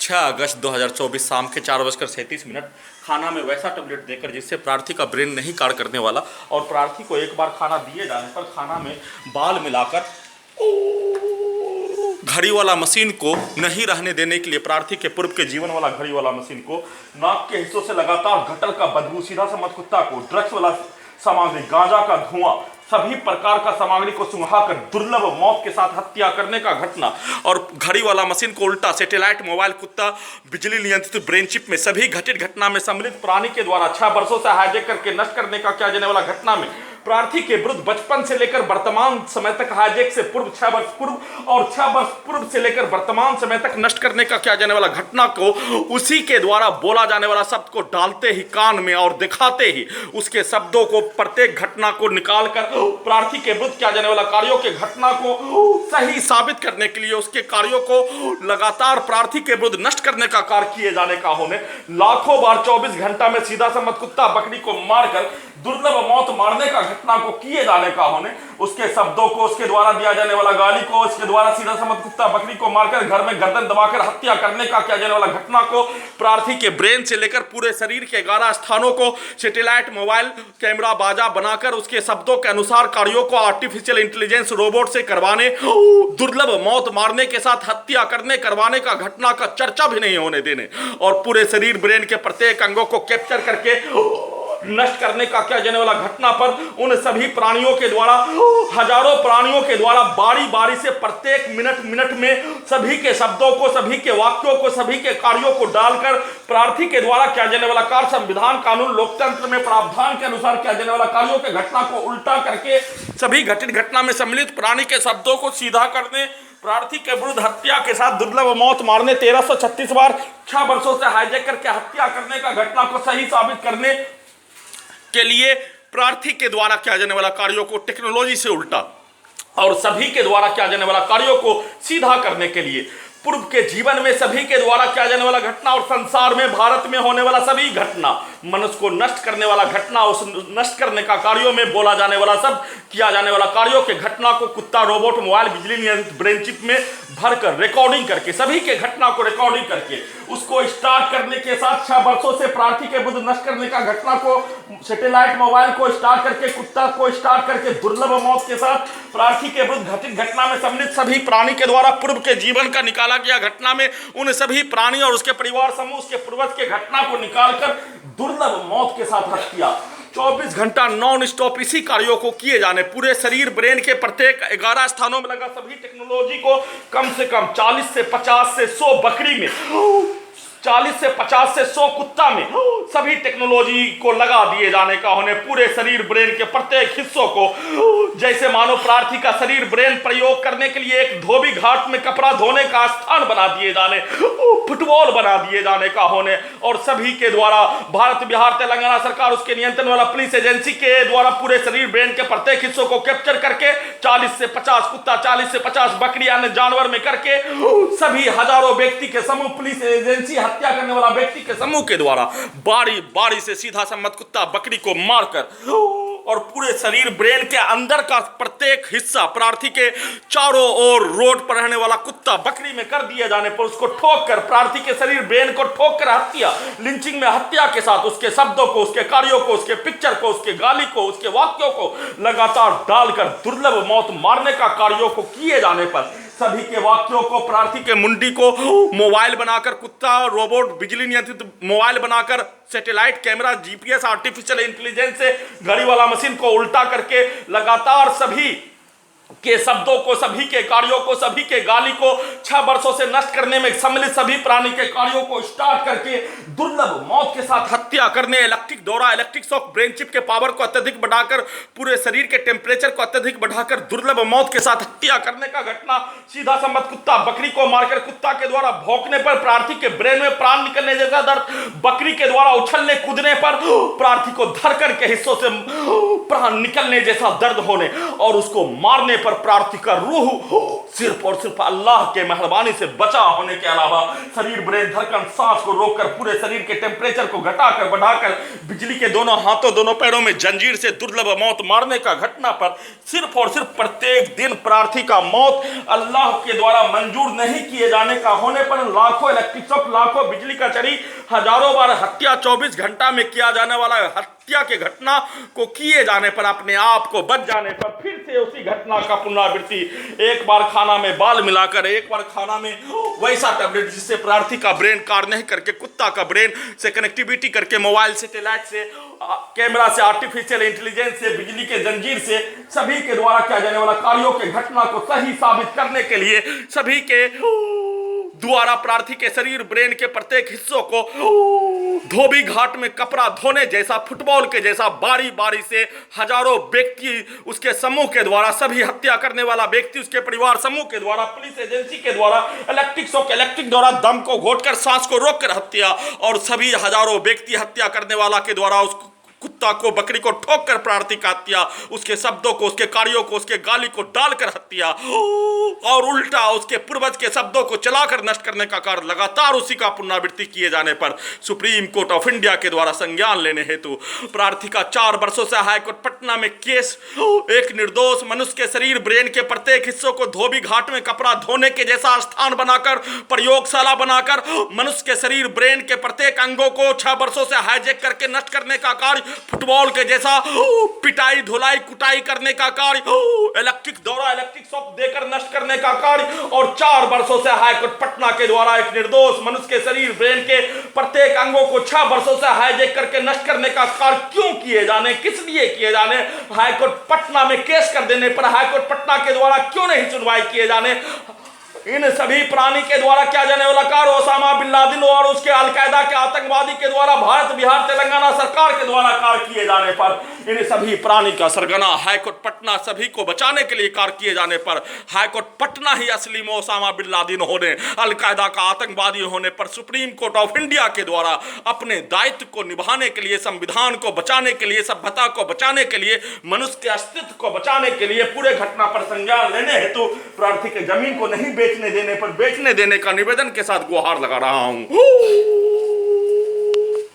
6 अगस्त 2024 शाम के 4:37 खाना में वैसा टेबलेट देकर जिससे प्रार्थी का ब्रेन नहीं कार्य करने वाला और प्रार्थी को एक बार खाना दिए जाने पर खाना में बाल मिलाकर घड़ी वाला मशीन को नहीं रहने देने के लिए प्रार्थी के पूर्व के जीवन वाला घड़ी वाला मशीन को नाक के हिस्सों से लगातार गटर का बदबू, सीधा सा मत कुत्ता को ड्रग्स वाला सामग्री, गांजा का धुआं, सभी प्रकार का सामग्री को सुंघाकर दुर्लभ मौत के साथ हत्या करने का घटना और घड़ी वाला मशीन को उल्टा सैटेलाइट मोबाइल कुत्ता बिजली नियंत्रित ब्रेन चिप में सभी घटित घटना में सम्मिलित प्राणी के द्वारा 6 वर्षों से हाईजैक करके नष्ट करने का किया जाने वाला घटना में प्रार्थी के विरुद्ध बचपन से लेकर वर्तमान समय तक हाईजैक से पूर्व 6 वर्ष पूर्व और 6 वर्ष पूर्व से लेकर वर्तमान समय तक नष्ट करने का किया जाने वाला घटना को उसी के द्वारा बोला जाने वाला शब्द को डालते ही कान में और दिखाते ही उसके शब्दों को प्रत्येक घटना को निकालकर प्रार्थी के विरुद्ध किया जाने वाला कार्यों के घटना को सही साबित करने के लिए उसके कार्यों को लगातार प्रार्थी के विरुद्ध नष्ट करने का कार्य किए जाने का होने लाखों बार 24 घंटा में सीधा समत कुत्ता बकरी को मारकर दुर्लभ मौत मारने का घटना को किए जाने का होने उसके शब्दों को, उसके द्वारा दिया जाने वाला गाली को, उसके द्वारा सीधा समत कुत्ता बकरी को मारकर घर में गर्दन दबाकर हत्या करने का किया जाने वाला घटना को प्रार्थी के ब्रेन से लेकर पूरे शरीर के 11 स्थानों को सैटेलाइट मोबाइल कैमरा बाजा बनाकर उसके शब्दों के अनुसार कार्यों को आर्टिफिशियल इंटेलिजेंस रोबोट से करवाने, दुर्लभ मौत मारने के साथ हत्या करने करवाने का घटना का चर्चा भी नहीं होने देने और पूरे शरीर ब्रेन के प्रत्येक अंगों को कैप्चर करके नष्ट करने का किया जाने वाला घटना पर उन सभी प्राणियों के द्वारा, हजारों प्राणियों के द्वारा बारी बारी से प्रत्येक मिनट में सभी के शब्दों को, सभी के वाक्यों को, सभी के कार्यों को डालकर प्रार्थी के द्वारा किया जाने वाला कार्य संविधान कानून लोकतंत्र में प्रावधान के अनुसार किया जाने वाला कार्यों के घटना को उल्टा करके सभी घटित घटना में सम्मिलित प्राणी के शब्दों को सीधा करने, प्रार्थी के विरुद्ध हत्या के साथ दुर्लभ मौत मारने, 1336 बार 6 वर्षों से हाईजैक करके हत्या करने का घटना को सही साबित करने के लिए प्रार्थी के द्वारा किया जाने वाला कार्यों को टेक्नोलॉजी से उल्टा और सभी के द्वारा किया जाने वाला कार्यों को सीधा करने के लिए पूर्व के जीवन में सभी के द्वारा किया जाने वाला घटना और संसार में भारत में होने वाला सभी घटना, मनुष्य को नष्ट करने वाला घटना, उस नष्ट करने का कार्यों में बोला जाने वाला सब किया जाने वाला कार्यों के घटना को कुत्ता, रोबोट, मोबाइल, बिजली नियंत्रित ब्रेन चिप में भरकर रिकॉर्डिंग करके सभी के घटना को रिकॉर्डिंग करके उसको स्टार्ट करने के साथ 6 वर्षों से प्रार्थी के विरुद्ध नष्ट करने का घटना को सैटेलाइट मोबाइल को स्टार्ट करके, कुत्ता को स्टार्ट करके दुर्लभ मौत के साथ प्रार्थी के विरुद्ध घटित घटना में सम्मिलित सभी प्राणी के द्वारा पूर्व के जीवन का निकाला गया घटना में उन सभी प्राणी और उसके परिवार समूह उसके पूर्वज के घटना को निकालकर दुर्लभ मौत के साथ हत्या 24 घंटा नॉन स्टॉप इसी कार्यों को किए जाने, पूरे शरीर ब्रेन के प्रत्येक 11 स्थानों में लगा सभी टेक्नोलॉजी को कम से कम 40 से 50 से 100 बकरी में, 40 से 50 से 100 कुत्ता में सभी टेक्नोलॉजी को लगा दिए जाने का होने, पूरे शरीर ब्रेन के प्रत्येक हिस्सों को जैसे मानो प्रार्थी का शरीर ब्रेन प्रयोग करने के लिए एक धोबी घाट में कपड़ा धोने का स्थान बना दिए जाने, फुटबॉल बना दिए जाने का होने और सभी के द्वारा भारत, बिहार, तेलंगाना सरकार उसके नियंत्रण वाला पुलिस एजेंसी के द्वारा पूरे शरीर ब्रेन के प्रत्येक हिस्सों को कैप्चर करके 40 से 50 कुत्ता, 40 से 50 बकरी अन्य जानवर में करके सभी हजारों व्यक्ति के समूह, पुलिस एजेंसी हत्या करने वाला व्यक्ति के समूह के द्वारा बारी बारी से सीधा सम्मत कुत्ता बकरी को मारकर और पूरे शरीर ब्रेन के अंदर का प्रत्येक हिस्सा प्रार्थी के चारों ओर रोड पर रहने वाला कुत्ता बकरी में कर दिए जाने पर उसको ठोक कर प्रार्थी के शरीर ब्रेन को ठोक कर हत्या, लिंचिंग में हत्या के साथ उसके शब्दों को, उसके कार्यों को, उसके पिक्चर को, उसके गाली को, उसके वाक्यों को लगातार डालकर दुर्लभ मौत मारने का कार्यों को किए जाने पर सभी के वाक्यों को प्रार्थी के मुंडी को मोबाइल बनाकर, कुत्ता, रोबोट, बिजली नियंत्रित मोबाइल बनाकर satellite camera, GPS, artificial intelligence से घड़ी वाला मशीन को उल्टा करके लगातार सभी के शब्दों को, सभी के कार्यों को, सभी के गाली को 6 वर्षों से नष्ट करने में सम्मिलित सभी प्राणी के कार्यों को स्टार्ट करके दुर्लभ मौत के साथ हत्या करने, इलेक्ट्रिक दौरा, इलेक्ट्रिक शॉक, ब्रेन चिप के पावर को अत्यधिक बढ़ाकर, पूरे शरीर के टेम्परेचर को अत्यधिक बढ़ाकर दुर्लभ मौत के साथ हत्या करने का घटना, सीधा सम्मत कुत्ता बकरी को मारकर कुत्ता के द्वारा भौंकने पर प्रार्थी के ब्रेन में प्राण निकलने जैसा दर्द, बकरी के द्वारा उछलने कूदने पर प्रार्थी को धड़कन के हिस्सों से प्राण निकलने जैसा दर्द होने और उसको मारने पर प्रार्थी का रूह सिर्फ और सिर्फ अल्लाह के मेहरबानी से बचा होने के अलावा शरीर, ब्रेन, धड़कन, सांस को रोककर पूरे शरीर के टेम्परेचर को घटाकर बढ़ाकर बिजली के दोनों हाथों दोनों पैरों में जंजीर से दुर्लभ मौत मारने का घटना पर सिर्फ और सिर्फ प्रत्येक दिन प्रार्थी का मौत अल्लाह के द्वारा मंजूर नहीं किए जाने का होने पर लाखों इलेक्ट्रिक शॉक, लाखों बिजली का चरी, हजारों बार हत्या 24 घंटा में किया जाने वाला हत्या के घटना को किए जाने पर अपने आप को बच जाने पर फिर से उसी घटना का पुनरावृत्ति, एक बार खाना में बाल मिलाकर, एक बार खाना में वैसा टैबलेट जिससे प्रार्थी का ब्रेन कार्य नहीं करके कुत्ता का ब्रेन से कनेक्टिविटी करके मोबाइल सैटेलाइट से, कैमरा से, आर्टिफिशियल इंटेलिजेंस से, बिजली के जंजीर से सभी के द्वारा किया जाने वाला कार्यों के घटना को सही साबित करने के लिए सभी के द्वारा प्रार्थी के शरीर, ब्रेन के प्रत्येक हिस्सों को धोबी घाट में कपड़ा धोने जैसा, फुटबॉल के जैसा बारी बारी से हजारों व्यक्ति उसके समूह के द्वारा, सभी हत्या करने वाला व्यक्ति उसके परिवार समूह के द्वारा, पुलिस एजेंसी के द्वारा, इलेक्ट्रिक शॉक, इलेक्ट्रिक द्वारा दम को घोटकर सांस को रोककर हत्या, और सभी हजारों व्यक्ति हत्या करने वाला के द्वारा उस कुत्ता को, बकरी को ठोक कर प्रार्थी का हत्या, उसके शब्दों को, उसके कार्यों को, उसके गाली को डालकर हत्या, और उल्टा उसके पूर्वज के शब्दों को चलाकर नष्ट करने का कार्य लगातार उसी का पुनरावृत्ति किए जाने पर सुप्रीम कोर्ट ऑफ इंडिया के द्वारा संज्ञान लेने हेतु प्रार्थी का 4 वर्षों से हाईकोर्ट पटना में केस, एक निर्दोष मनुष्य के शरीर, ब्रेन के प्रत्येक हिस्सों को धोबी घाट में कपड़ा धोने के जैसा स्थान बनाकर, प्रयोगशाला बनाकर मनुष्य के शरीर, ब्रेन के प्रत्येक अंगों को 6 वर्षों से हाईजैक करके नष्ट करने का कार्य, फुटबॉल के जैसा पिटाई, धुलाई, कुटाई करने का कार्य, इलेक्ट्रिक दौरा, इलेक्ट्रिक शॉक देकर नष्ट करने का कार्य, और 4 वर्षों से हाईकोर्ट पटना के द्वारा एक निर्दोष मनुष्य के शरीर, ब्रेन के प्रत्येक अंगों को 6 वर्षों से हाईजैक करके नष्ट करने का कार्य क्यों किए जाने, किस लिए किए जाने, हाईकोर्ट पटना में केस कर देने पर हाईकोर्ट पटना के द्वारा क्यों नहीं सुनवाई किए जाने, इन सभी प्राणी के द्वारा किया जाने वाला कार्य ओसामा बिन लादेन और उसके अलकायदा के आतंकवादी के द्वारा भारत, बिहार, तेलंगाना सरकार के द्वारा कार्य किए जाने पर इन सभी प्राणी का सरगना हाईकोर्ट पटना सभी को बचाने के लिए कार्य किए जाने पर हाईकोर्ट पटना ही असली में ओसामा बिन लादेन होने, अलकायदा का आतंकवादी होने पर सुप्रीम कोर्ट ऑफ इंडिया के द्वारा अपने दायित्व को निभाने के लिए, संविधान को बचाने के लिए, सभ्यता को बचाने के लिए, मनुष्य के अस्तित्व को बचाने के लिए पूरे घटना पर संज्ञान लेने हेतु प्रार्थी के जमीन को नहीं बेचने देने पर बेचने देने का निवेदन के साथ गुहार लगा रहा हूं।